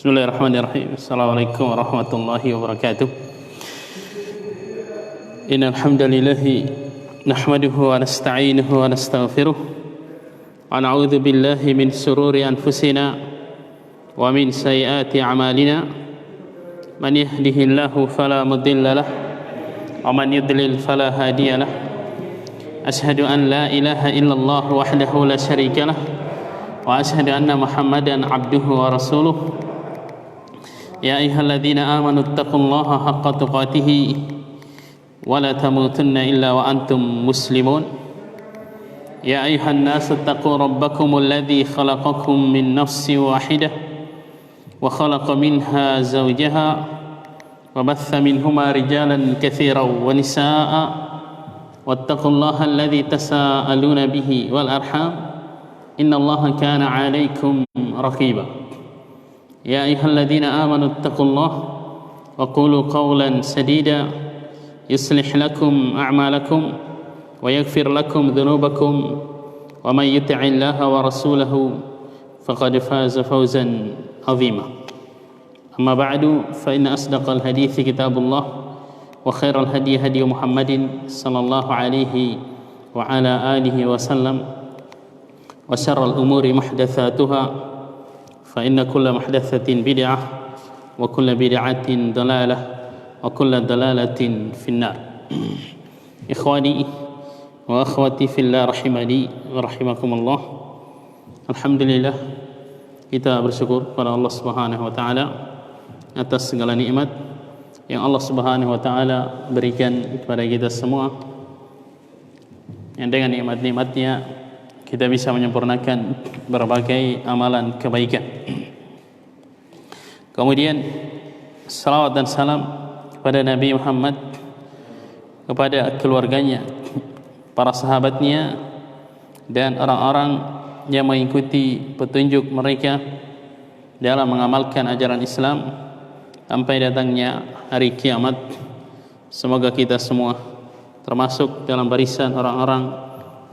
Bismillahirrahmanirrahim. Assalamualaikum warahmatullahi wabarakatuh. Innal hamdalillah nahmaduhu wa nasta'inuhu wa nastaghfiruh wa na'udzu billahi min shururi anfusina wa min sayyiati a'malina. Man yahdihillahu fala mudilla lahu wa man yudlil fala hadiya lahu. Ashhadu an la ilaha illallah wahdahu la syarika lahu wa ashhadu anna Muhammadan abduhu wa rasuluh. Ya ayyuhalladzina amanu taqullaha haqqa tuqatih wa la tamutunna illa wa antum muslimun. Ya ayyuhan nasu taqu rabbakumul ladzi khalaqakum min nafsin wahidah wa khalaqa minha zawjaha wa batha minhuma rijalan katsiran wa nisaa'a wattaqullaha alladzi tasaaluna bihi wal arham innallaha kana 'alaikum raqiba. Ya ayyuhalladzina amanu taqullaha wa qulu qawlan sadida yuslih lakum a'malakum wa yaghfir lakum dhunubakum wa may yuti'illaha wa rasulahu faqad faza fawzan 'azima. Amma ba'du fa inna asdaqal hadithi kitabullah wa khairal hadi hadi Muhammadin sallallahu alaihi wa ala alihi wa sallam wa syarrul umuri muhdatsatuha fa inna kulla muhdatsatin bid'ah wa kulla bid'atin dalalah wa kulla dalalatin finnar. Ikhwani wa akhwati fillah rahimani wa rahimakumullah. Alhamdulillah, kita bersyukur kepada Allah Subhanahu wa taala atas segala nikmat yang Allah Subhanahu wa taala berikan kepada kita semua, yang dengan nikmat-nikmatnya kita bisa menyempurnakan berbagai amalan kebaikan. Kemudian salawat dan salam kepada Nabi Muhammad, kepada keluarganya, para sahabatnya, dan orang-orang yang mengikuti petunjuk mereka dalam mengamalkan ajaran Islam sampai datangnya hari kiamat. Semoga kita semua termasuk dalam barisan orang-orang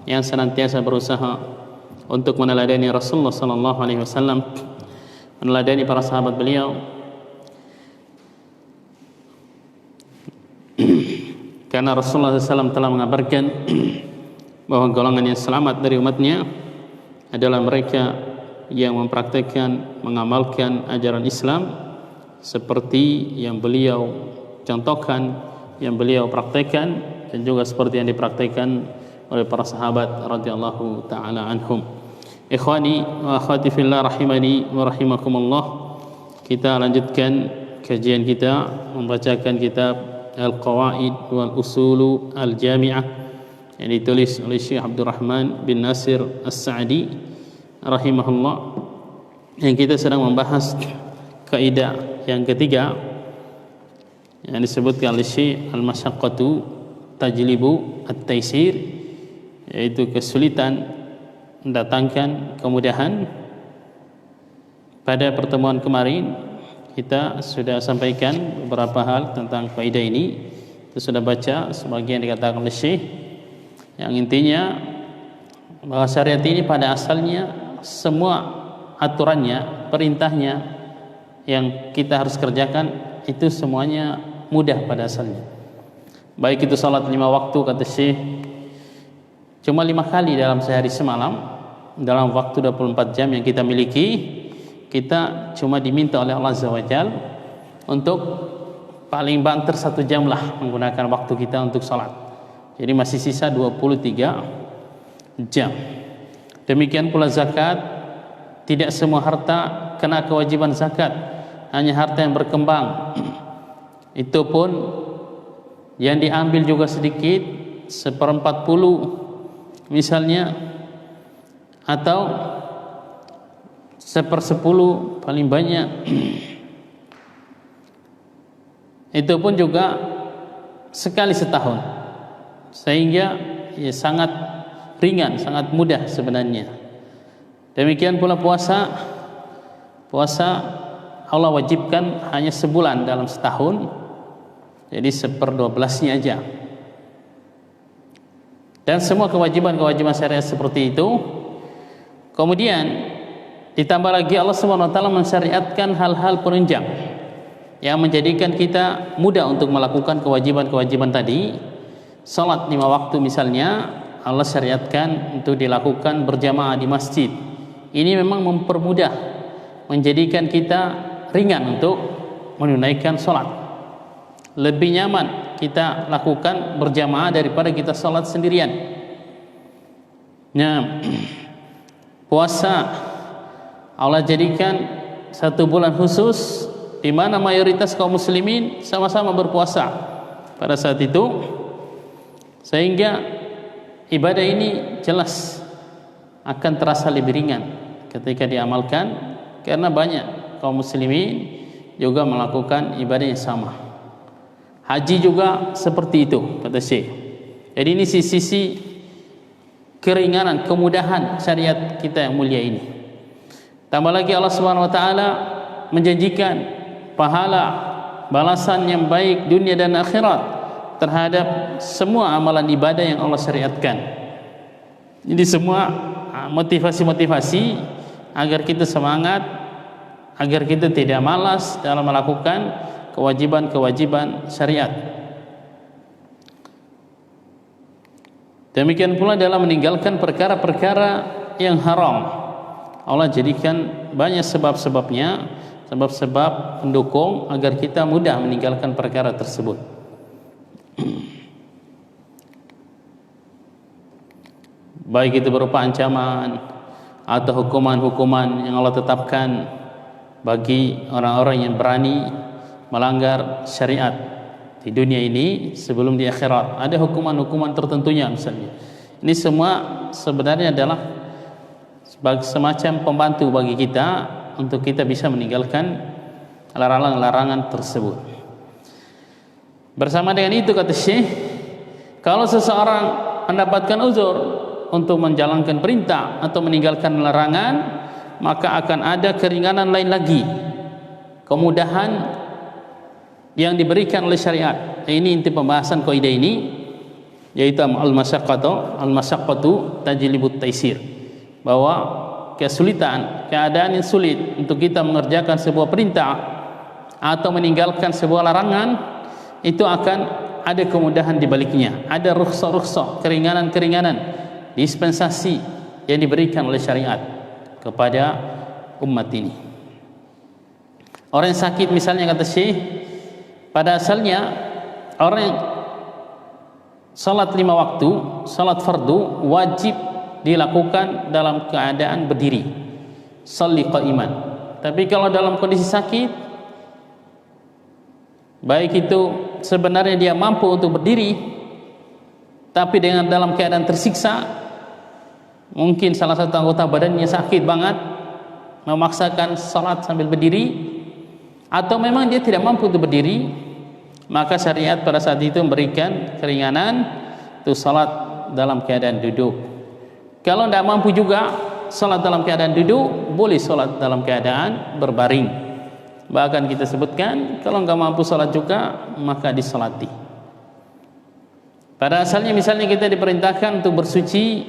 yang senantiasa berusaha untuk meneladani Rasulullah sallallahu alaihi wasallam, meneladani para sahabat beliau, karena Rasulullah SAW telah mengabarkan bahwa golongan yang selamat dari umatnya adalah mereka yang mempraktikkan, mengamalkan ajaran Islam seperti yang beliau contohkan, yang beliau praktekkan, dan juga seperti yang dipraktekkan oleh para sahabat radhiyallahu taala anhum. Ikhwani wa akhwati fillah rahimani wa rahimakumullah. Kita lanjutkan kajian kita membacakan kitab Al-Qawaid wal Usulu Al-Jami'ah yang ditulis oleh Syekh Abdurrahman bin Nasir As-Sa'di rahimahullah, yang kita sedang membahas kaidah yang ketiga yang disebutkan oleh Syekh Al-Masyaqqatu tajlibu at-taisir, yaitu kesulitan mendatangkan kemudahan. Pada pertemuan kemarin kita sudah sampaikan beberapa hal tentang kaidah ini. Kita sudah baca sebagian dikatakan oleh Syekh, yang intinya bahwa syariat ini pada asalnya semua aturannya, perintahnya yang kita harus kerjakan itu semuanya mudah pada asalnya. Baik itu salat 5 waktu, kata Syekh, cuma 5 kali dalam sehari semalam, dalam waktu 24 jam yang kita miliki, kita cuma diminta oleh Allah Azza wa Jalla untuk paling banter 1 jam lah menggunakan waktu kita untuk salat. Jadi masih sisa 23 jam. Demikian pula zakat, tidak semua harta kena kewajiban zakat, hanya harta yang berkembang. Itu pun yang diambil juga sedikit, 1/40 misalnya, atau 1/10 paling banyak. Itu pun juga sekali setahun, sehingga ya sangat ringan, sangat mudah sebenarnya. Demikian pula puasa Allah wajibkan hanya sebulan dalam setahun, jadi 1/12-nya aja. Dan semua kewajiban-kewajiban syariat seperti itu kemudian Ditambah lagi Allah Subhanahu wa taala mensyariatkan hal-hal penunjang yang menjadikan kita mudah untuk melakukan kewajiban-kewajiban tadi. Salat 5 waktu misalnya Allah syariatkan untuk dilakukan berjamaah di masjid. Ini memang mempermudah, menjadikan kita ringan untuk menunaikan salat. Lebih nyaman kita lakukan berjamaah daripada kita salat sendirian. Nah, puasa Allah jadikan satu bulan khusus di mana mayoritas kaum muslimin sama-sama berpuasa pada saat itu, sehingga ibadah ini jelas akan terasa lebih ringan ketika diamalkan, karena banyak kaum muslimin juga melakukan ibadah yang sama. Haji juga seperti itu, kata Syekh. Jadi ini sisi keringanan, kemudahan syariat kita yang mulia ini. Tambah lagi Allah Subhanahu wa taala menjanjikan pahala balasan yang baik dunia dan akhirat terhadap semua amalan ibadah yang Allah syariatkan. Ini semua motivasi-motivasi agar kita semangat, agar kita tidak malas dalam melakukan kewajiban-kewajiban syariat. Demikian pula dalam meninggalkan perkara-perkara yang haram. Allah jadikan banyak sebab-sebabnya, sebab-sebab pendukung agar kita mudah meninggalkan perkara tersebut. Baik itu berupa ancaman atau hukuman-hukuman yang Allah tetapkan bagi orang-orang yang berani melanggar syariat di dunia ini sebelum di akhirat. Ada hukuman-hukuman tertentunya misalnya. Ini semua sebenarnya adalah sebagai semacam pembantu bagi kita untuk kita bisa meninggalkan larangan-larangan tersebut. Bersama dengan itu, kata Syekh, kalau seseorang mendapatkan uzur untuk menjalankan perintah atau meninggalkan larangan, maka akan ada keringanan lain lagi, kemudahan yang diberikan oleh syariat. Ini inti pembahasan kaidah ini, yaitu al-masyaqqatu tajlibut taisir, bahwa kesulitan, keadaan yang sulit untuk kita mengerjakan sebuah perintah atau meninggalkan sebuah larangan, itu akan ada kemudahan di baliknya, ada rukhsah-rukhsah, keringanan-keringanan, dispensasi yang diberikan oleh syariat kepada umat ini. Orang yang sakit misalnya, kata Syekh, pada asalnya orang yang salat 5 waktu, salat fardu wajib dilakukan dalam keadaan berdiri, sholli qa'iman. Tapi kalau dalam kondisi sakit, baik itu sebenarnya dia mampu untuk berdiri, tapi dengan dalam keadaan tersiksa, mungkin salah satu anggota badannya sakit banget, memaksakan salat sambil berdiri, atau memang dia tidak mampu untuk berdiri, maka syariat pada saat itu memberikan keringanan untuk salat dalam keadaan duduk. Kalau tidak mampu juga salat dalam keadaan duduk, boleh salat dalam keadaan berbaring. Bahkan kita sebutkan kalau nggak mampu salat juga, maka disalati. Pada asalnya misalnya kita diperintahkan untuk bersuci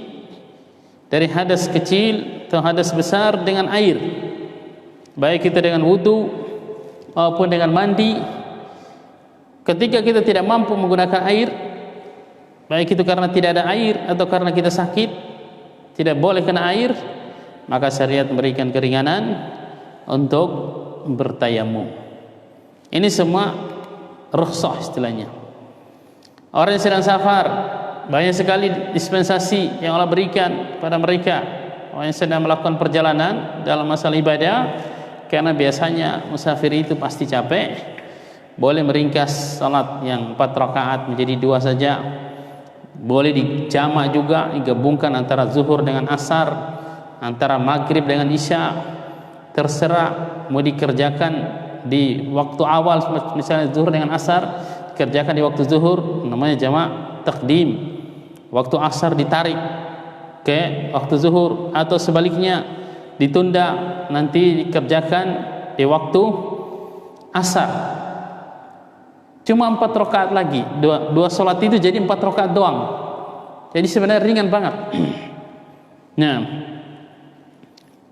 dari hadas kecil atau hadas besar dengan air, baik kita dengan wudu maupun dengan mandi. Ketika kita tidak mampu menggunakan air, baik itu karena tidak ada air atau karena kita sakit, tidak boleh kena air, maka syariat memberikan keringanan untuk bertayamum. Ini semua rukhsah istilahnya. Orang yang sedang safar, banyak sekali dispensasi yang Allah berikan pada mereka. Orang yang sedang melakukan perjalanan dalam masalah ibadah, karena biasanya musafir itu pasti capek, boleh meringkas salat yang 4 rakaat menjadi 2 saja. Boleh dijamak juga, digabungkan antara zuhur dengan asar, antara maghrib dengan isya, terserah. Mau dikerjakan di waktu awal, misalnya zuhur dengan asar, kerjakan di waktu zuhur, namanya jamak takdim. Waktu asar ditarik ke waktu zuhur, atau sebaliknya ditunda, nanti dikerjakan di waktu asar. Cuma 4 rakaat lagi, dua sholat itu jadi 4 rakaat doang. Jadi sebenarnya ringan banget. Nah,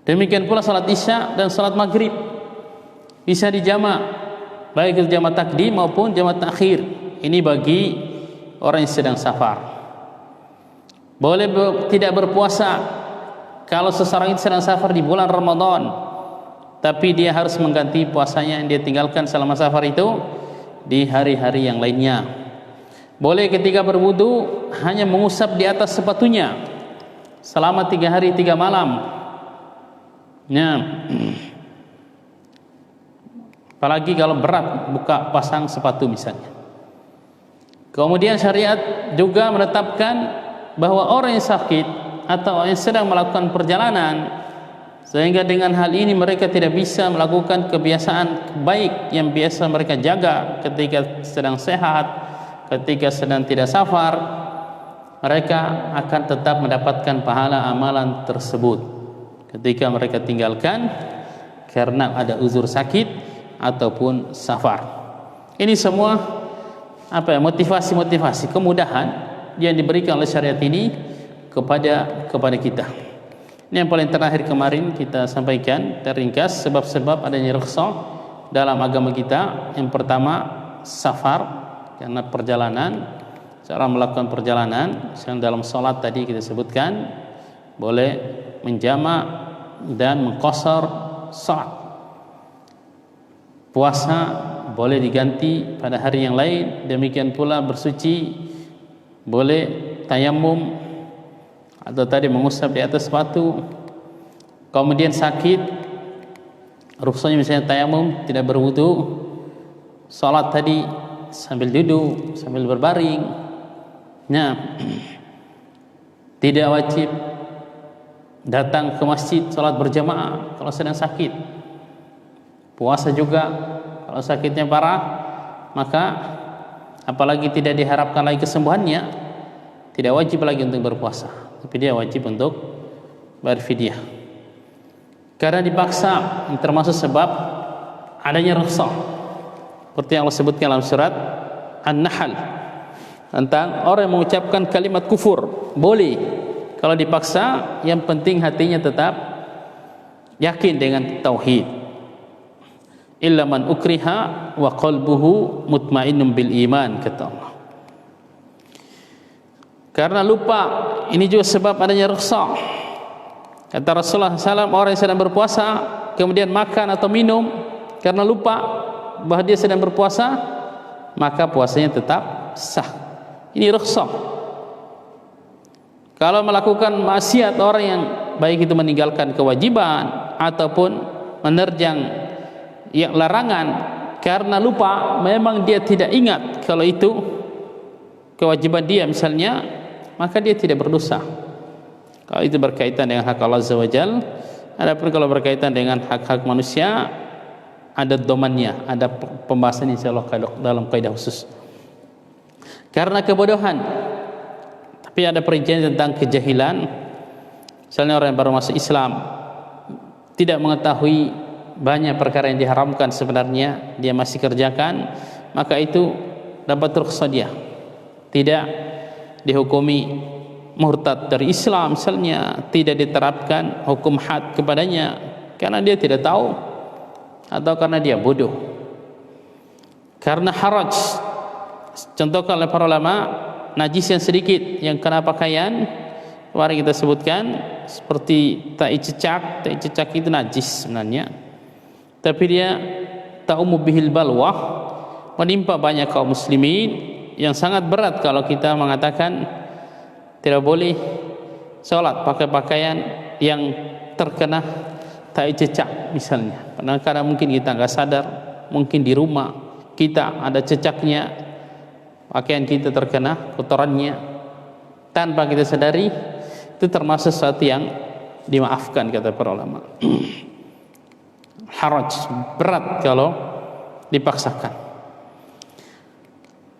Demikian pula salat isya dan salat maghrib bisa dijamak, baik itu jamak takdim maupun jamak takhir. Ini bagi orang yang sedang safar. Boleh tidak berpuasa kalau seseorang itu sedang safar di bulan Ramadan, tapi dia harus mengganti puasanya yang dia tinggalkan selama safar itu di hari-hari yang lainnya. Boleh ketika berwudu hanya mengusap di atas sepatunya selama 3 hari 3 malam. Nah, apalagi kalau berat buka pasang sepatu misalnya. Kemudian syariat juga menetapkan bahwa orang yang sakit atau yang sedang melakukan perjalanan, sehingga dengan hal ini mereka tidak bisa melakukan kebiasaan baik yang biasa mereka jaga ketika sedang sehat, ketika sedang tidak safar, mereka akan tetap mendapatkan pahala amalan tersebut ketika mereka tinggalkan karena ada uzur sakit ataupun safar. Ini semua motivasi kemudahan yang diberikan oleh syariat ini kepada kita. Ini yang paling terakhir kemarin kita sampaikan terringkas sebab-sebab adanya rukhsah dalam agama kita. Yang pertama safar, karena perjalanan, cara melakukan perjalanan. Dalam salat tadi kita sebutkan boleh menjamak dan mengqasar salat. Puasa boleh diganti pada hari yang lain. Demikian pula bersuci boleh, tayamum atau tadi mengusap di atas sepatu. Kemudian sakit, rukhsahnya misalnya tayamum tidak berwudu, salat tadi sambil duduk, sambil berbaring. Nah, tidak wajib datang ke masjid salat berjamaah kalau sedang sakit. Puasa juga kalau sakitnya parah, maka apalagi tidak diharapkan lagi kesembuhannya, tidak wajib lagi untuk berpuasa, tapi dia wajib untuk berfidyah. Karena dipaksa, yang termasuk sebab adanya rukhsah. Seperti yang Allah sebutkan dalam surat An-Nahl tentang orang yang mengucapkan kalimat kufur, boleh kalau dipaksa, yang penting hatinya tetap yakin dengan tauhid. Illa man ukriha wa qalbuhu mutmainnun bil iman, kata Allah. Karena lupa, ini juga sebab adanya rukhsah. Kata Rasulullah SAW, orang yang sedang berpuasa kemudian makan atau minum karena lupa bahwa dia sedang berpuasa, maka puasanya tetap sah. Ini rukhsah. Kalau melakukan maksiat orang yang baik itu meninggalkan kewajiban ataupun menerjang larangan karena lupa, memang dia tidak ingat kalau itu kewajiban dia misalnya, maka dia tidak berdosa. Kalau itu berkaitan dengan hak Allah Azza wa Jalla. Adapun kalau berkaitan dengan hak-hak manusia, ada domannya, ada pembahasan insyaallah dalam kaidah khusus. Karena kebodohan, tapi ada perincian tentang kejahilan. Misalnya orang yang baru masuk Islam tidak mengetahui banyak perkara yang diharamkan sebenarnya dia masih kerjakan, maka itu dapat rukhsah dia, tidak dihukumi murtad dari Islam misalnya, tidak diterapkan hukum had kepadanya karena dia tidak tahu atau karena dia bodoh. Karena haraj, contohkan oleh para ulama, najis yang sedikit yang kena pakaian, kemarin kita sebutkan seperti tai cecak itu najis sebenarnya, tapi dia ta'umu bihil balwah, menimpa banyak kaum muslimin, yang sangat berat kalau kita mengatakan tidak boleh sholat pakai pakaian yang terkena tai cecak misalnya. Karena mungkin kita nggak sadar, mungkin di rumah kita ada cecaknya, pakaian kita terkena kotorannya tanpa kita sadari, itu termasuk sesuatu yang dimaafkan kata para ulama. Haraj, berat kalau dipaksakan.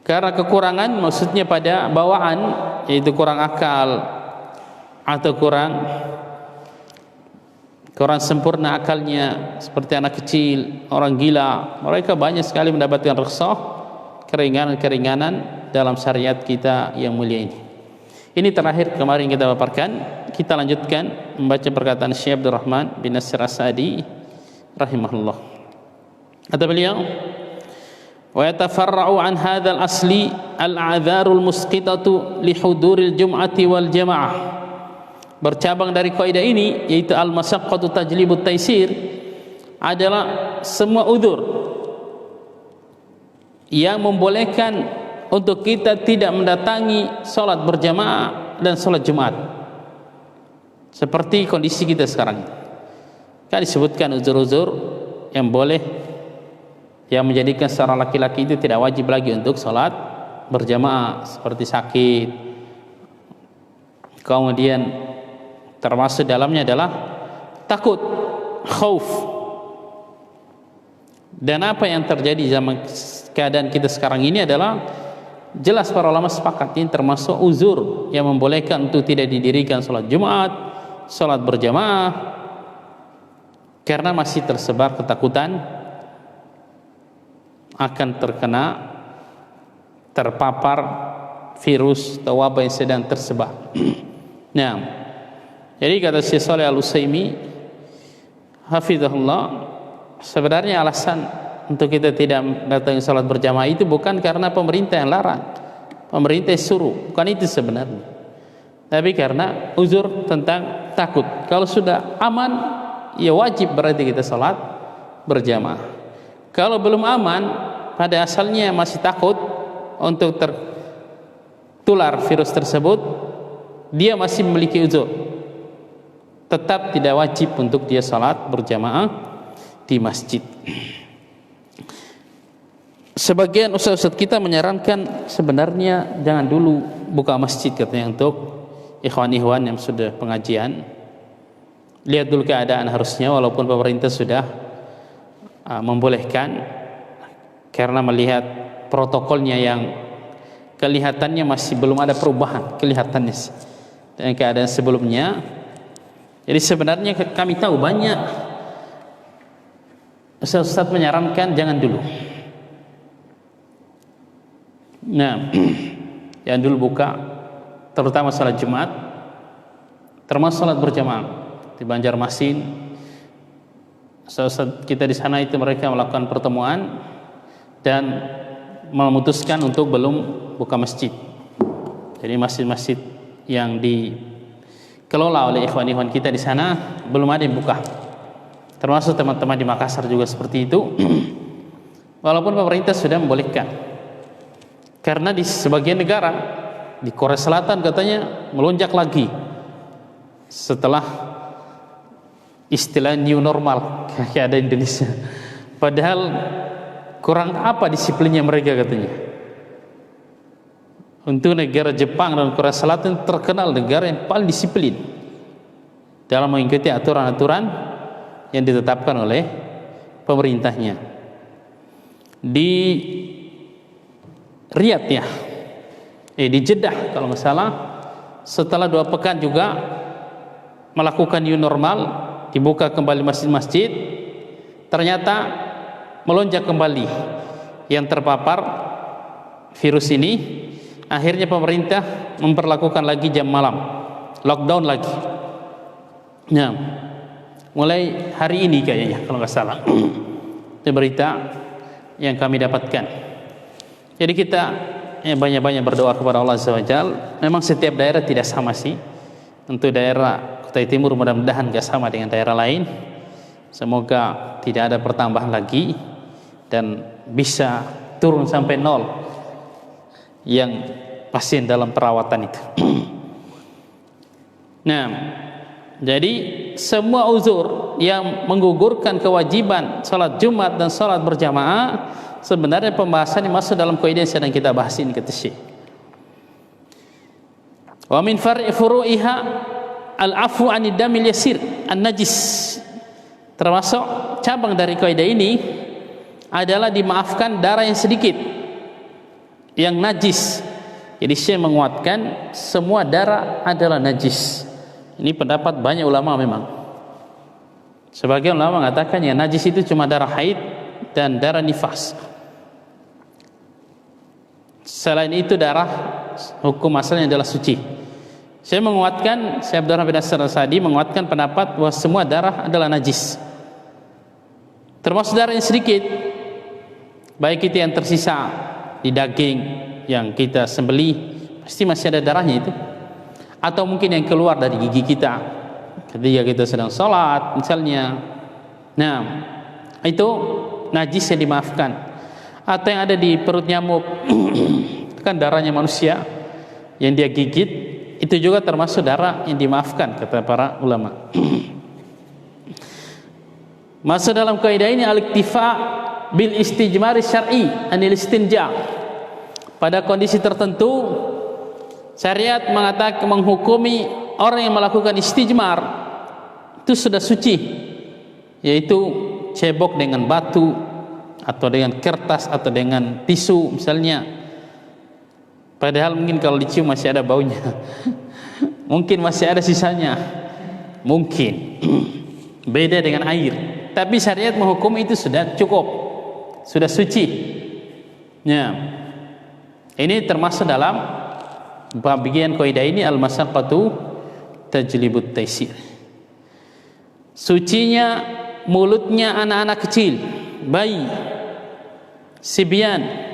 Karena kekurangan maksudnya pada bawaan, yaitu kurang akal atau kurang sempurna akalnya, seperti anak kecil, orang gila, mereka banyak sekali mendapatkan rukhsah, keringanan-keringanan dalam syariat kita yang mulia ini. Ini terakhir kemarin kita paparkan. Kita lanjutkan membaca perkataan Syekh Abdul Rahman bin Nasir As-Sa'di rahimahullah. Kata beliau, wa yatafarra'u an hadzal asli al-a'dzarul musqitatu li huduril jum'ati wal jamaah. Bercabang dari kaidah ini, yaitu al-masyaqqatu tajlibut taisir, adalah semua udzur yang membolehkan untuk kita tidak mendatangi salat berjamaah dan salat Jumat. Seperti kondisi kita sekarang. Kan disebutkan uzur-uzur yang boleh, yang menjadikan seorang laki-laki itu tidak wajib lagi untuk salat berjamaah, seperti sakit. Kemudian termasuk dalamnya adalah takut, khauf. Dan apa yang terjadi zaman keadaan kita sekarang ini adalah jelas para ulama sepakat ini termasuk uzur yang membolehkan untuk tidak didirikan salat Jumat, salat berjamaah, karena masih tersebar ketakutan akan terpapar virus atau wabah yang sedang tersebar. Nah, jadi kata Syekh Shalih Al-Utsaimin hafizahullah, sebenarnya alasan untuk kita tidak datang salat berjamaah itu bukan karena pemerintah yang larang, pemerintah yang suruh, bukan itu sebenarnya, tapi karena uzur tentang takut. Kalau sudah aman, ya wajib berarti kita salat berjamaah. Kalau belum aman, pada asalnya masih takut untuk tertular virus tersebut, dia masih memiliki uzur, tetap tidak wajib untuk dia salat berjamaah di masjid. Sebagian ustaz-ustaz kita menyarankan sebenarnya jangan dulu buka masjid, katanya, untuk ikhwan-ikhwan yang sudah pengajian. Lihat dulu keadaan harusnya, walaupun pemerintah sudah membolehkan, karena melihat protokolnya yang kelihatannya masih belum ada perubahan kelihatannya dengan keadaan sebelumnya. Jadi sebenarnya kami tahu banyak ustaz-ustaz menyarankan jangan dulu. Nah, jangan dulu buka, terutama salat Jumat, termasuk salat berjamaah di Banjarmasin. Ustaz kita di sana itu mereka melakukan pertemuan dan memutuskan untuk belum buka masjid. Jadi masjid-masjid yang dikelola oleh ikhwan-ikhwan kita di sana belum ada yang buka. Termasuk teman-teman di Makassar juga seperti itu. Walaupun pemerintah sudah membolehkan. Karena di sebagian negara, di Korea Selatan katanya melonjak lagi setelah istilah new normal kayak ada Indonesia. Padahal kurang apa disiplinnya mereka katanya. Untuk negara Jepang dan Korea Selatan terkenal negara yang paling disiplin dalam mengikuti aturan-aturan yang ditetapkan oleh pemerintahnya. Di Riyadh ya, di Jeddah kalau nggak salah, setelah 2 pekan juga melakukan new normal, dibuka kembali masjid-masjid, ternyata melonjak kembali yang terpapar virus ini. Akhirnya pemerintah memperlakukan lagi jam malam, lockdown lagi. Nah, mulai hari ini kayaknya kalau nggak salah, itu berita yang kami dapatkan. Jadi kita banyak-banyak berdoa kepada Allah Subhanahu wa Ta'ala. Memang setiap daerah tidak sama sih. Untuk daerah Kutai Timur mudah-mudahan gak sama dengan daerah lain. Semoga tidak ada pertambahan lagi dan bisa turun sampai 0 yang pasien dalam perawatan itu. Nah, jadi semua uzur yang menggugurkan kewajiban salat Jumat dan salat berjamaah, sebenarnya pembahasan yang masuk dalam kaidah yang sedang kita bahas ini, kata Syekh. Wa min furu'iha al-afu 'anid damil yasir an-najis. Termasuk cabang dari kaidah ini adalah dimaafkan darah yang sedikit, yang najis. Jadi Syekh menguatkan semua darah adalah najis. Ini pendapat banyak ulama memang. Sebagian ulama mengatakan yang najis itu cuma darah haid dan darah nifas. Selain itu darah hukum asalnya adalah suci. Saya Abdurrahman bin Nasr Al-Sa'di menguatkan pendapat bahwa semua darah adalah najis, termasuk darah yang sedikit, baik itu yang tersisa di daging yang kita sembelih, pasti masih ada darahnya itu, atau mungkin yang keluar dari gigi kita ketika kita sedang sholat misalnya. Nah, itu najis yang dimaafkan. Atau yang ada di perut nyamuk kan darahnya manusia yang dia gigit, itu juga termasuk darah yang dimaafkan kata para ulama. Masuk dalam kaidah ini al-iktifa bil istijmari syar'i anil istinja. Pada kondisi tertentu syariat mengatakan menghukumi orang yang melakukan istijmar itu sudah suci, yaitu cebok dengan batu atau dengan kertas atau dengan tisu misalnya. Padahal mungkin kalau dicium masih ada baunya, mungkin masih ada sisanya, mungkin beda dengan air. Tapi syariat menghukum itu sudah cukup, sudah suci. Ya, ini termasuk dalam bagian kaidah ini al-masyaqqatu tajlibut taysir. Sucinya mulutnya anak-anak kecil, bayi, sibyan.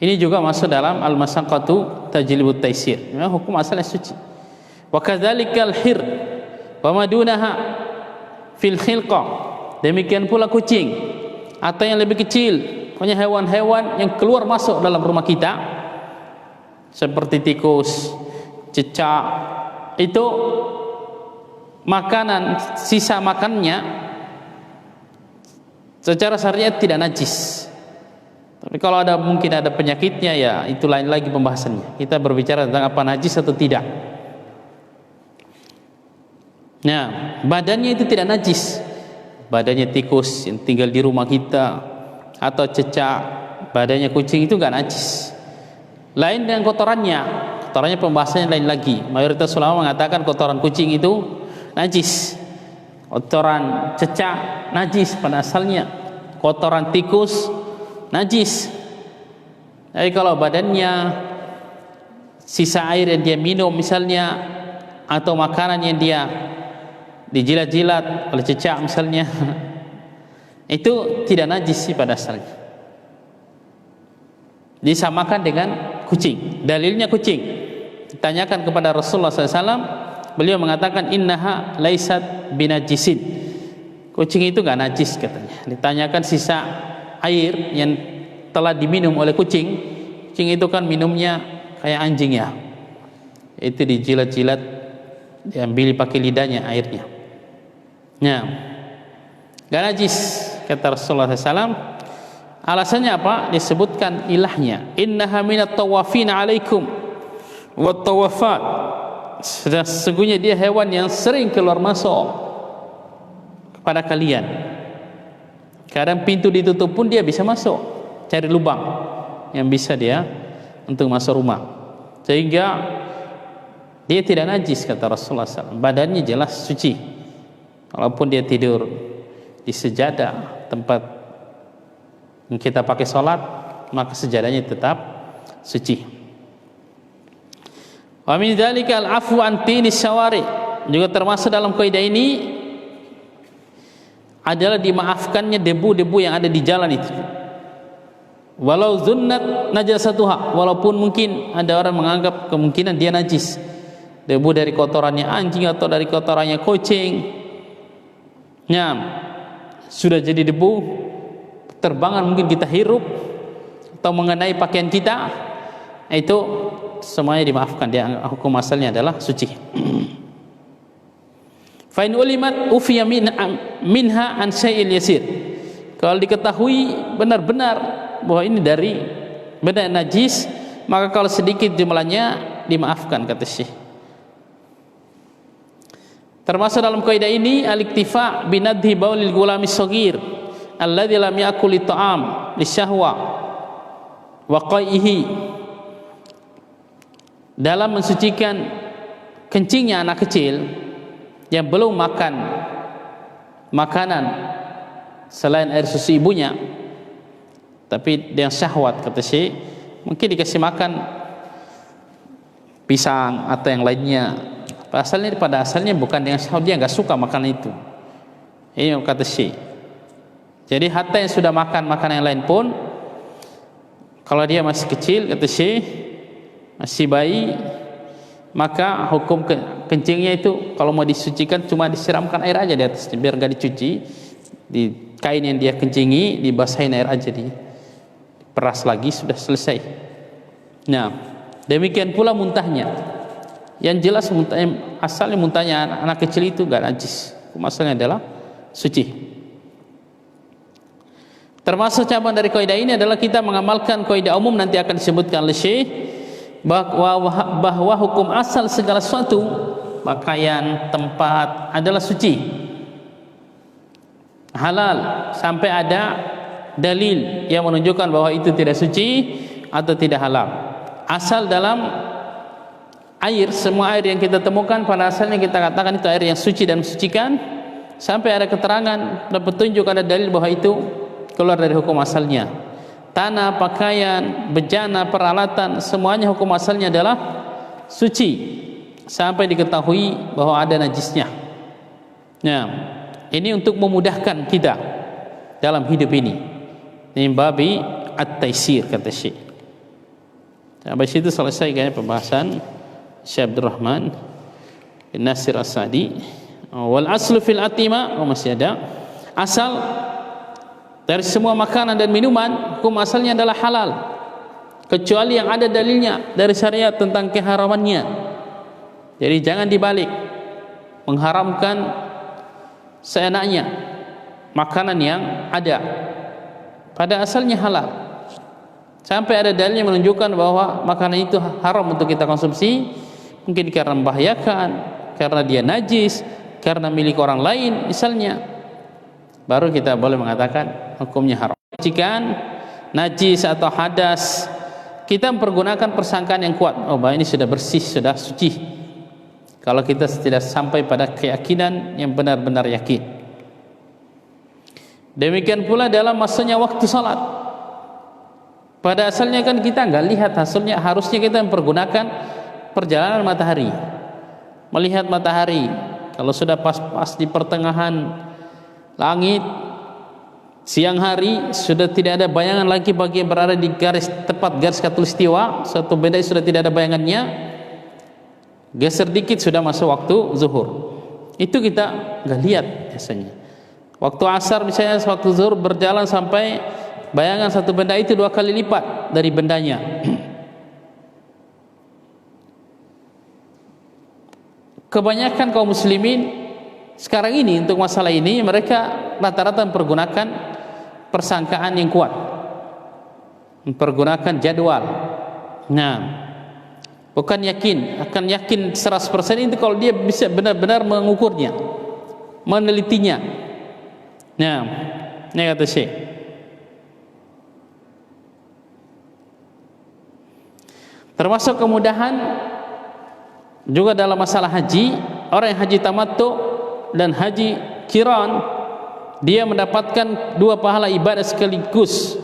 Ini juga masuk dalam al-masyaqqatu tajlibut taysir. Memang hukum asalnya suci. Wa kadzalikal hir wa madunaha fil khilqah. Demikian pula kucing atau yang lebih kecil, punya hewan-hewan yang keluar masuk dalam rumah kita seperti tikus, cicak, itu makanan, sisa makannya secara syariat tidak najis. Tapi kalau mungkin ada penyakitnya, ya itu lain lagi pembahasannya. Kita berbicara tentang apa najis atau tidak. Nah, badannya itu tidak najis. Badannya tikus yang tinggal di rumah kita atau cecak, badannya kucing itu enggak najis. Lain dengan kotorannya. Kotorannya pembahasannya lain lagi. Mayoritas ulama mengatakan kotoran kucing itu najis. Kotoran cecak najis pada asalnya. Kotoran tikus najis. Jadi kalau badannya sisa air yang dia minum misalnya, atau makanan yang dia dijilat-jilat oleh cecak misalnya, itu tidak najis sih pada asalnya. Disamakan dengan kucing. Dalilnya kucing. Ditanyakan kepada Rasulullah SAW, beliau mengatakan innaha laisat binajisin. Kucing itu enggak najis katanya. Ditanyakan sisa air yang telah diminum oleh kucing. Kucing itu kan minumnya kayak anjing ya, itu dijilat-jilat, diambil pakai lidahnya airnya. Nah, gak najis kata Rasulullah SAW. Alasannya apa? Disebutkan ilahnya, innaha minat tawafina alaikum wa tawafat. Sesungguhnya dia hewan yang sering keluar masuk kepada kalian. Kadang pintu ditutup pun dia bisa masuk, cari lubang yang bisa dia untuk masuk rumah, sehingga dia tidak najis kata Rasulullah SAW. Badannya jelas suci, walaupun dia tidur di sejadah tempat yang kita pakai sholat, maka sejadahnya tetap suci. Wa min dzalika al-'afwu an tinis syawari. Juga termasuk dalam kaidah ini adalah dimaafkannya debu-debu yang ada di jalan itu. Walau zunnat najasatuha, walaupun mungkin ada orang menganggap kemungkinan dia najis. Debu dari kotorannya anjing atau dari kotorannya kucing. Ya, sudah jadi debu, terbangan mungkin kita hirup atau mengenai pakaian kita, itu semuanya dimaafkan. Dia hukum asalnya adalah suci. Fa in ulimat ufiya minha an syai'il yasir. Kalau diketahui benar-benar bahwa ini dari benda najis, maka kalau sedikit jumlahnya dimaafkan kata Syekh. Termasuk dalam kaidah ini al-iktifa binadhi baulil gulami shaghir alladzi lam yakul ta'am lisyahwa wa qaihi. Dalam mensucikan kencingnya anak kecil yang belum makan makanan selain air susu ibunya, tapi dengan syahwat kata Syekh, mungkin dikasih makan pisang atau yang lainnya. Pada asalnya bukan dengan syahwat, dia nggak suka makan itu. Ini kata Syekh. Jadi hatta yang sudah makan makanan yang lain pun, kalau dia masih kecil, kata Syekh, masih bayi, maka hukum kencingnya itu kalau mau disucikan cuma disiramkan air aja di atasnya, biar nggak dicuci. Di kain yang dia kencingi dibasahin air aja, diperas lagi, sudah selesai. Nah, demikian pula muntahnya. Yang jelas asalnya muntahnya anak kecil itu gak najis, asalnya adalah suci. Termasuk cabang dari kaidah ini adalah kita mengamalkan kaidah umum, nanti akan disebutkan oleh Syekh, bahwa hukum asal segala sesuatu, pakaian, tempat adalah suci, halal, sampai ada dalil yang menunjukkan bahwa itu tidak suci atau tidak halal. Asal dalam air, semua air yang kita temukan pada asalnya kita katakan itu air yang suci dan mensucikan, sampai ada keterangan dan petunjuk, ada dalil bahwa itu keluar dari hukum asalnya. Tanah, pakaian, bejana, peralatan, semuanya hukum asalnya adalah suci sampai diketahui bahwa ada najisnya. Nah, ini untuk memudahkan kita dalam hidup ini. Ini babi at-taisir, kata Syekh. Habis itu selesai kayaknya pembahasan Syekh Abdul Rahman bin Nasir As-Sa'di. Wal aslu fil atima, masih ada asal dari semua makanan dan minuman, hukum asalnya adalah halal, kecuali yang ada dalilnya dari syariat tentang keharamannya. Jadi jangan dibalik, mengharamkan seenaknya makanan yang ada pada asalnya halal, sampai ada dalil yang menunjukkan bahwa makanan itu haram untuk kita konsumsi, mungkin karena membahayakan, karena dia najis, karena milik orang lain misalnya, baru kita boleh mengatakan hukumnya haram. Jika najis atau hadas, kita mempergunakan persangkaan yang kuat, oh bahwa ini sudah bersih, sudah suci, kalau kita tidak sampai pada keyakinan yang benar-benar yakin. Demikian pula dalam masanya waktu salat, pada asalnya kan kita nggak lihat hasilnya, harusnya kita mempergunakan perjalanan matahari, melihat matahari. Kalau sudah pas di pertengahan langit, siang hari, sudah tidak ada bayangan lagi bagi yang berada di tepat garis khatulistiwa, suatu benda sudah tidak ada bayangannya, geser dikit sudah masuk waktu zuhur. Itu kita nggak lihat biasanya. Waktu asar misalnya, waktu zuhur berjalan sampai bayangan satu benda itu 2 kali lipat dari bendanya. Kebanyakan kaum muslimin sekarang ini untuk masalah ini, mereka rata-rata mempergunakan persangkaan yang kuat, mempergunakan jadwal. Nah, bukan akan yakin 100% itu kalau dia bisa benar-benar mengukurnya, menelitinya. Nah, ini kata Syekh. Termasuk kemudahan juga dalam masalah haji, orang yang haji tamattu dan haji qiran, dia mendapatkan 2 pahala ibadah sekaligus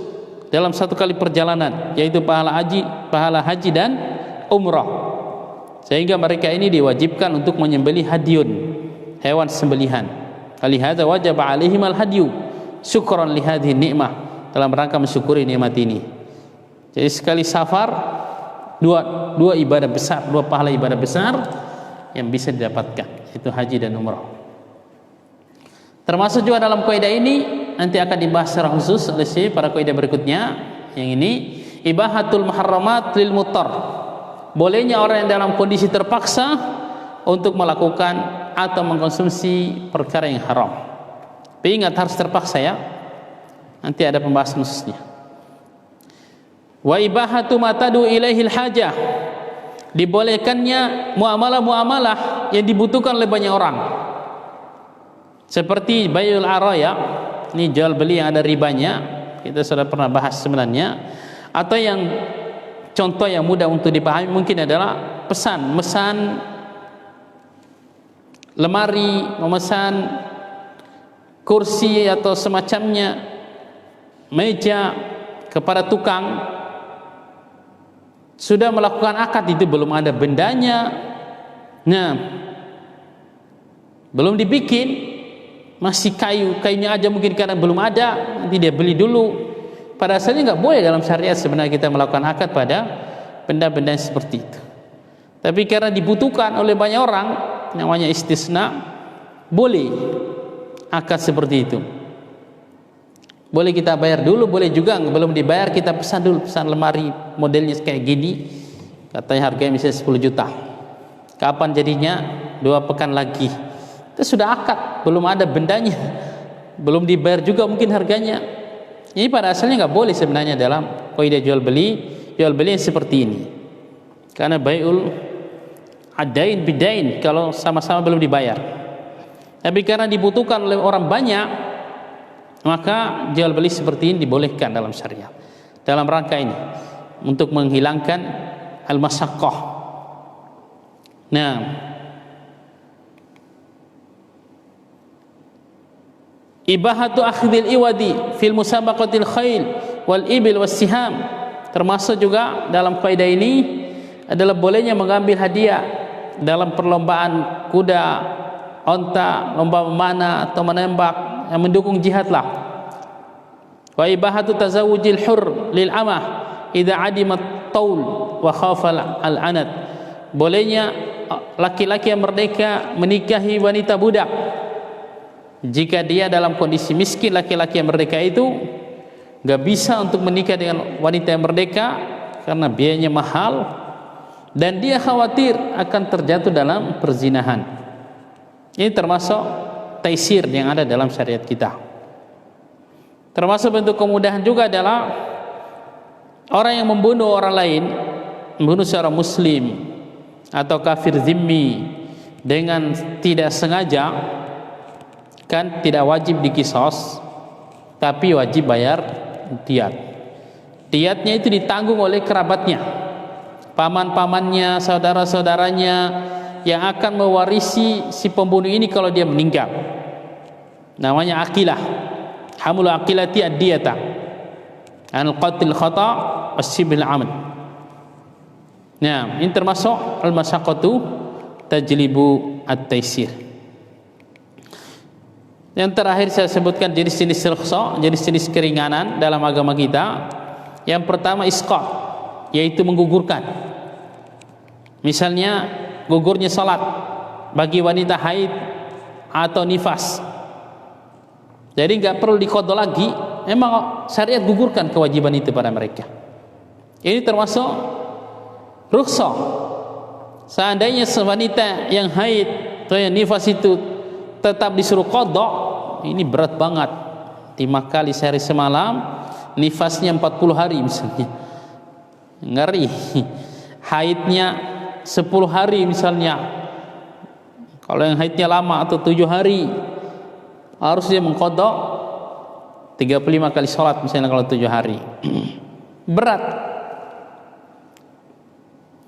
dalam 1 kali perjalanan, yaitu pahala haji dan umrah. Sehingga mereka ini diwajibkan untuk menyembelih hadyun, hewan sembelihan. Falihadza wajaba alaihim al-hadyu syukran li hadhihi ni'mah, dalam rangka mensyukuri nikmat ini. Jadi sekali safar dua ibadah besar, 2 pahala ibadah besar yang bisa didapatkan, itu haji dan umrah. Termasuk juga dalam kaidah ini nanti akan dibahas secara khusus oleh pada kaidah berikutnya. Yang ini ibahatul muharramat lil muttar, bolehnya orang yang dalam kondisi terpaksa untuk melakukan atau mengkonsumsi perkara yang haram. Tapi ingat, harus terpaksa ya, nanti ada pembahasan khususnya. Wa ibahatu matadu ilaihil hajah, dibolehkannya muamalah-muamalah yang dibutuhkan oleh banyak orang, seperti bayul araya, ini jual beli yang ada ribanya, kita sudah pernah bahas sebenarnya. Atau yang contoh yang mudah untuk dipahami mungkin adalah memesan lemari, memesan kursi atau semacamnya, meja kepada tukang, sudah melakukan akad itu belum ada bendanya, nah belum dibikin, masih kayunya aja mungkin karena belum ada, nanti dia beli dulu. Pada asalnya nggak boleh dalam syariat sebenarnya kita melakukan akad pada benda-benda seperti itu. Tapi karena dibutuhkan oleh banyak orang, namanya istisna, boleh akad seperti itu. Boleh kita bayar dulu, boleh juga belum dibayar kita pesan dulu, pesan lemari modelnya kayak gini, katanya harganya misalnya 10 juta. Kapan jadinya? 2 pekan lagi. Itu sudah akad, belum ada bendanya, belum dibayar juga mungkin harganya. Ini pada asalnya nggak boleh sebenarnya dalam kaidah jual beli yang seperti ini. Karena bai'ul adain bidain, kalau sama-sama belum dibayar. Tapi karena dibutuhkan oleh orang banyak, maka jual beli seperti ini dibolehkan dalam syariat. Dalam rangka ini untuk menghilangkan al-masyaqqah. Nah, ibahatu akhdhil iwadi fil musabaqatil khail wal ibil was siham, termasuk juga dalam kaidah ini adalah bolehnya mengambil hadiah dalam perlombaan kuda, onta, lomba memanah atau menembak yang mendukung jihad lah. Wa ibahatu tazawujil hur lil amah idza adimat taul wa khafa al anat, bolehnya laki-laki yang merdeka menikahi wanita budak jika dia dalam kondisi miskin. Laki-laki yang merdeka itu gak bisa untuk menikah dengan wanita yang merdeka karena biayanya mahal dan dia khawatir akan terjatuh dalam perzinahan. Ini termasuk taisir yang ada dalam syariat kita. Termasuk bentuk kemudahan juga adalah orang yang membunuh orang lain, membunuh seorang muslim atau kafir zimmi dengan tidak sengaja, kan tidak wajib dikisos, tapi wajib bayar diat. Diatnya itu ditanggung oleh kerabatnya, paman-pamannya, saudara-saudaranya yang akan mewarisi si pembunuh ini kalau dia meninggal. Namanya aqilah, hamul aqilati ad-diyata anil qatil khata was-sibil amd. Nah, ini termasuk al-masyaqqatu tajlibu at-taisir. Yang terakhir saya sebutkan jenis-jenis rukhsah, jenis-jenis keringanan dalam agama kita. Yang pertama isqat, yaitu menggugurkan. Misalnya gugurnya salat bagi wanita haid atau nifas. Jadi nggak perlu diqadha lagi, memang syariat gugurkan kewajiban itu pada mereka. Ini termasuk rukhsah. Seandainya wanita yang haid atau yang nifas itu tetap disuruh qadha, ini berat banget. 5 kali sehari semalam, nifasnya 40 hari misalnya, ngeri. Haidnya 10 hari misalnya, kalau yang haidnya lama atau 7 hari, harus dia mengqadha 35 kali sholat misalnya kalau 7 hari. Berat.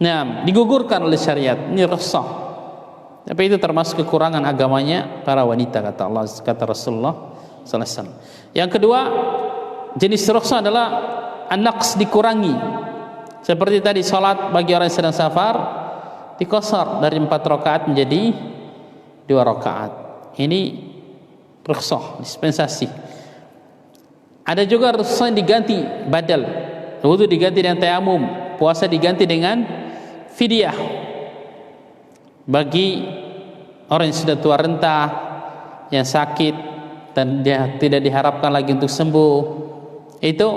Nah, digugurkan oleh syariat. Ini rukhsah. Tapi itu termasuk kekurangan agamanya para wanita, kata Allah, kata Rasulullah sallallahu alaihi wasallam. Yang kedua, jenis rukhsah adalah an-naqs, dikurangi. Seperti tadi salat bagi orang yang sedang safar dikosor dari 4 rakaat menjadi 2 rakaat. Ini rukhsah, dispensasi. Ada juga rukhsah yang diganti badal. Wudu diganti dengan tayamum, puasa diganti dengan fidyah. Bagi orang yang sudah tua renta, yang sakit dan dia tidak diharapkan lagi untuk sembuh, itu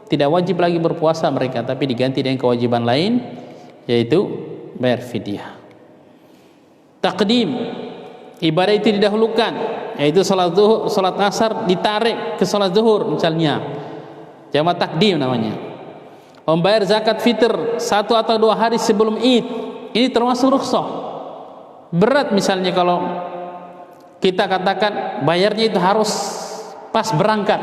tidak wajib lagi berpuasa mereka, tapi diganti dengan kewajiban lain, yaitu bayar fidyah. Takdim, ibadah itu didahulukan, yaitu salat zuhur, salat asar ditarik ke salat zuhur misalnya, jamak takdim namanya. Membayar zakat fitr 1 atau 2 hari sebelum Id, ini termasuk rukhsah. Berat misalnya kalau kita katakan bayarnya itu harus pas berangkat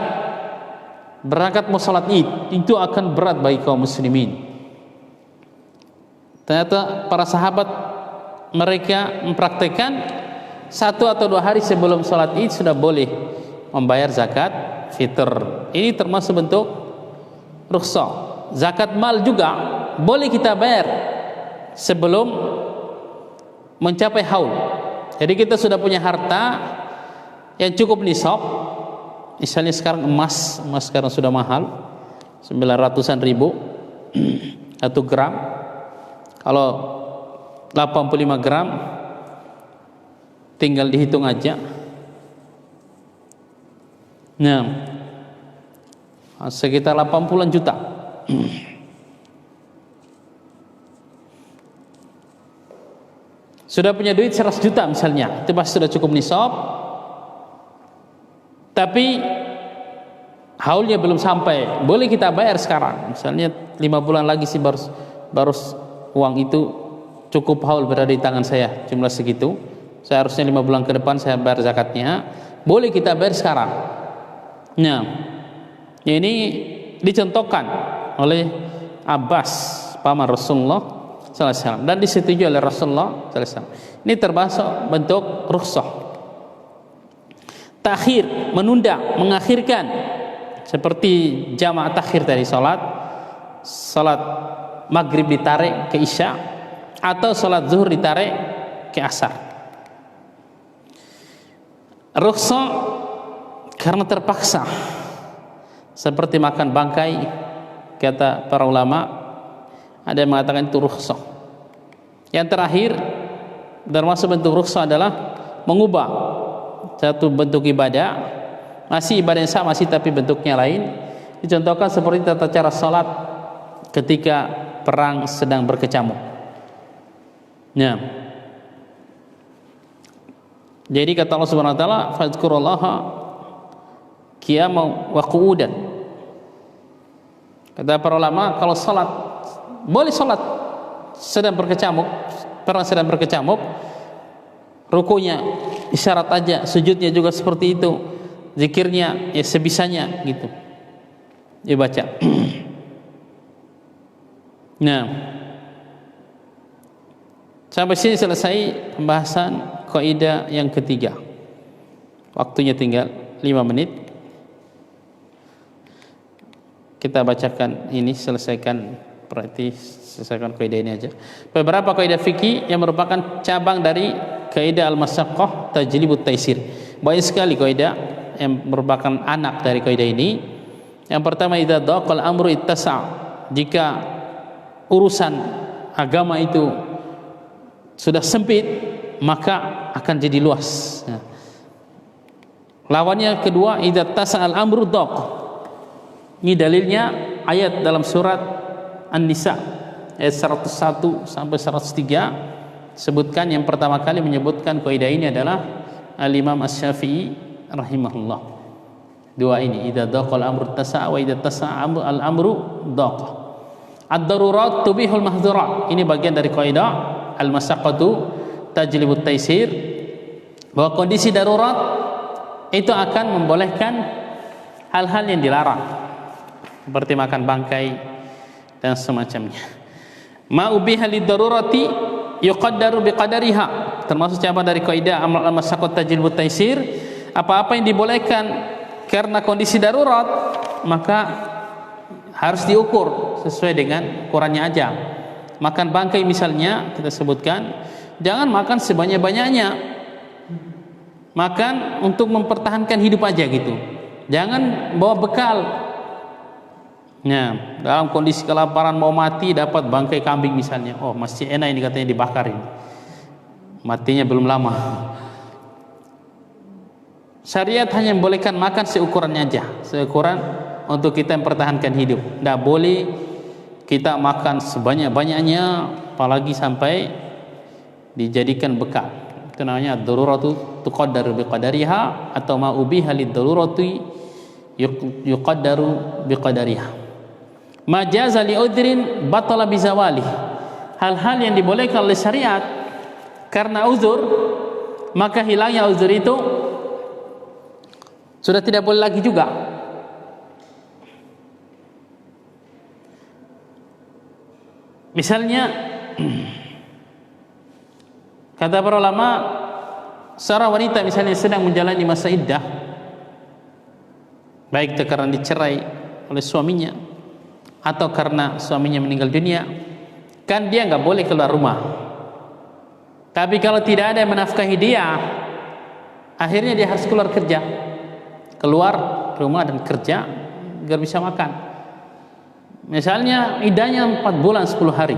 mau salat Id, itu akan berat bagi kaum muslimin. Ternyata para sahabat mereka mempraktekkan 1 atau 2 hari sebelum salat Id sudah boleh membayar zakat fitr. Ini termasuk bentuk rukhsah. Zakat mal juga boleh kita bayar sebelum mencapai haul. Jadi kita sudah punya harta yang cukup nisab. Misalnya sekarang emas sekarang sudah mahal, 900-an ribu 1 gram. Kalau 85 gram tinggal dihitung aja. Nah, sekitar 80-an juta. Sudah punya duit 100 juta misalnya, itu pasti sudah cukup nisab. Tapi haulnya belum sampai, boleh kita bayar sekarang. Misalnya 5 bulan lagi sih baru uang itu cukup haul berada di tangan saya, jumlah segitu. Saya harusnya 5 bulan ke depan saya bayar zakatnya. Boleh kita bayar sekarang. Nah, ini dicontohkan oleh Abbas, paman Rasulullah sallallahu alaihi wasallam, dan disetujui oleh Rasulullah sallallahu alaihi wasallam. Ini termasuk bentuk rukhsah. Takhir, menunda, mengakhirkan, seperti jamaah takhir tadi, salat maghrib ditarik ke isya, atau salat zuhur ditarik ke asar. Rukhsah karena terpaksa, seperti makan bangkai, kata para ulama, ada yang mengatakan itu rukhsah. Yang terakhir, termasuk bentuk rukhsah adalah mengubah satu bentuk ibadah, masih ibadah yang sama masih, tapi bentuknya lain. Dicontohkan seperti tata cara salat ketika perang sedang berkecamuk. Nah, jadi kata Allah Subhanahu wa taala, fadzkurullaha qiyaman wa qu'udan. Kata para ulama, kalau salat, boleh salat sedang berkecamuk, perang sedang berkecamuk, rukunya isyarat aja, sujudnya juga seperti itu, zikirnya ya sebisanya gitu dibaca. Nah, sampai sini selesai pembahasan kaidah yang ketiga. Waktunya tinggal 5 menit. Kita bacakan ini, selesaikan kaidah ini aja. Beberapa kaidah fikih yang merupakan cabang dari kaidah al-masyaqqah tajlibut taisir. Banyak sekali kaidah yang merupakan anak dari kaidah ini. Yang pertama, idza daqal amru ittasa'. Jika urusan agama itu sudah sempit, maka akan jadi luas. Nah, lawannya kedua, idza tasa'al amru daq. Ini dalilnya ayat dalam surat An-Nisa ayat 101 sampai 103, sebutkan yang pertama kali menyebutkan kaidah ini adalah Al-Imam Asy-Syafi'i rahimahullah. Dua ini, idza daqal amru tasa'a wa idza tasa'a al-amru daq. Ad-darurat tubihul mahdzurat. Ini bagian dari kaidah al-masyaqqatu tajlibut taisir, bahwa kondisi darurat itu akan membolehkan hal-hal yang dilarang, seperti makan bangkai dan semacamnya. Ma ubiha lid-darurati yuqaddaru biqadariha. Termasuk cabang dari kaidah al-masyaqqat tajlibut taisir, apa-apa yang dibolehkan karena kondisi darurat maka harus diukur sesuai dengan ukurannya aja. Makan bangkai misalnya, kita sebutkan jangan makan sebanyak-banyaknya, makan untuk mempertahankan hidup aja gitu, jangan bawa bekal. Nah, dalam kondisi kelaparan mau mati dapat bangkai kambing misalnya, oh masih enak ini katanya dibakar ini, matinya belum lama. Syariat hanya membolehkan makan seukurannya aja, seukuran untuk kita mempertahankan hidup. Tidak boleh kita makan sebanyak-banyaknya, apalagi sampai dijadikan bekal. Itu namanya ad-daruratu tuqaddaru biqadariha, atau ma ubiha lid-darurati yuqaddaru biqadariha. Ma jaza li udhrin batala bizawali. Hal-hal yang dibolehkan oleh syariat karena uzur, maka hilangnya uzur itu sudah tidak boleh lagi juga. Misalnya, kata para ulama, seorang wanita misalnya sedang menjalani masa iddah, baik karena dicerai oleh suaminya atau karena suaminya meninggal dunia, kan dia nggak boleh keluar rumah. Tapi kalau tidak ada yang menafkahi dia, akhirnya dia harus keluar kerja, keluar rumah dan kerja agar bisa makan. Misalnya iddahnya 4 bulan 10 hari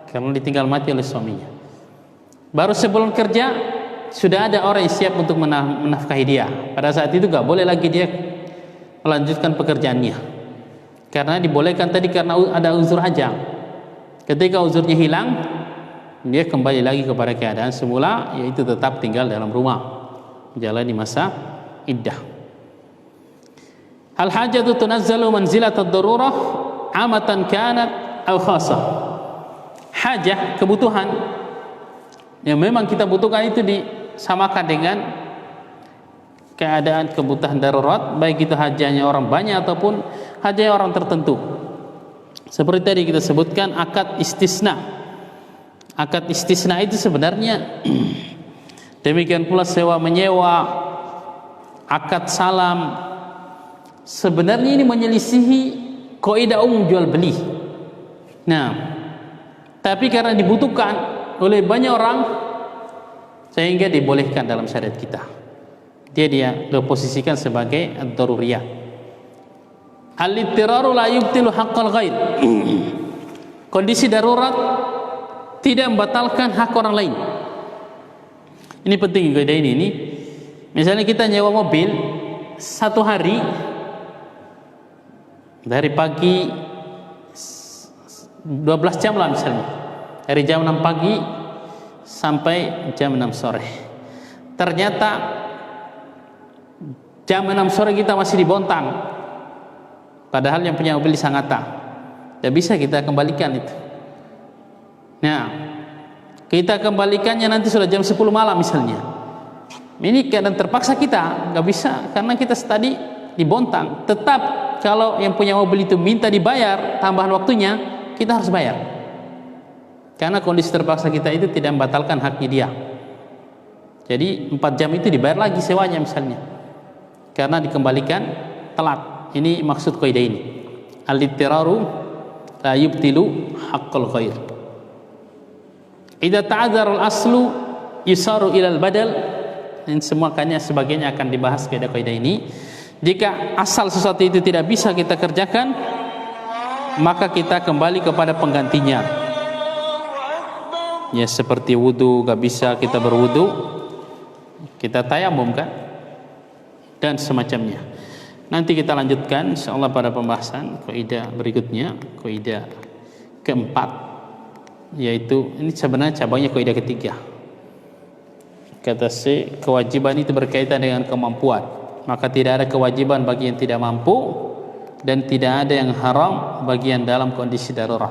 karena ditinggal mati oleh suaminya. Baru sebulan kerja sudah ada orang yang siap untuk menafkahi dia. Pada saat itu nggak boleh lagi dia melanjutkan pekerjaannya, karena dibolehkan tadi karena ada uzur aja. Ketika uzurnya hilang, dia kembali lagi kepada keadaan semula, yaitu tetap tinggal dalam rumah, menjalani masa iddah. Al-hajatu tunazzalu manzilat ad-darurah amatan kanat aw khasah. Hajah, kebutuhan yang memang kita butuhkan itu disamakan dengan keadaan kebutuhan darurat, baik itu hajahnya orang banyak ataupun hajah orang tertentu. Seperti tadi kita sebutkan akad istisna. Akad istisna itu sebenarnya demikian pula sewa menyewa, akad salam, sebenarnya ini menyelisihi kaidah umum jual beli. Nah, tapi karena dibutuhkan oleh banyak orang sehingga dibolehkan dalam syariat kita. Dia diposisikan sebagai ad-daruriyah. Al-ittiraru la yubtilu haqqal ghair. Kondisi darurat tidak membatalkan hak orang lain. Ini penting kaidah ini. Misalnya kita nyewa mobil 1 hari dari pagi 12 jam lah misalnya, dari jam 6 pagi sampai jam 6 sore. Ternyata jam 6 sore kita masih di Bontang, padahal yang punya mobil di Sangatta. Tidak bisa kita kembalikan itu. Nah, kita kembalikannya nanti sudah jam 10 malam misalnya. Ini keadaan terpaksa kita, nggak bisa karena kita tadi di Bontang. Tetap kalau yang punya mobil itu minta dibayar tambahan waktunya, kita harus bayar. Karena kondisi terpaksa kita itu tidak membatalkan haknya dia. Jadi 4 jam itu dibayar lagi sewanya misalnya, karena dikembalikan telat. Ini maksud kaidah ini. Al-ittiraru la yubtilu haqqal ghair. Idza ta'adzara al-aslu yusaru ila al-badal. Dan semuanya sebagainya akan dibahas kaidah-kaidah ini. Jika asal sesuatu itu tidak bisa kita kerjakan, maka kita kembali kepada penggantinya. Ya seperti wudu, gak bisa kita berwudu, kita tayamum kan, dan semacamnya. Nanti kita lanjutkan insyaallah pada pembahasan kaidah berikutnya, kaidah keempat, yaitu ini sebenarnya cabangnya kaidah ketiga. Kata si kewajiban itu berkaitan dengan kemampuan, maka tidak ada kewajiban bagi yang tidak mampu dan tidak ada yang haram bagi yang dalam kondisi darurat.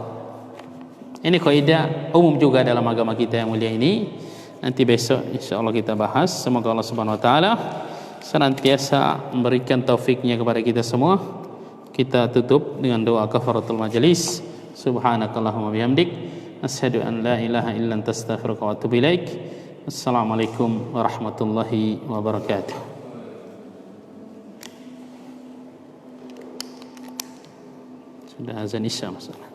Ini kaidah umum juga dalam agama kita yang mulia ini. Nanti besok insyaallah kita bahas. Semoga Allah Subhanahu wa taala senantiasa memberikan taufiknya kepada kita semua. Kita tutup dengan doa kafaratul majelis. Subhanakallahumma bihamdik, asyhadu an la ilaha illa anta astaghfiruka wa atubu ilaik. Assalamualaikum warahmatullahi wabarakatuh. Sudah azan isya masalah.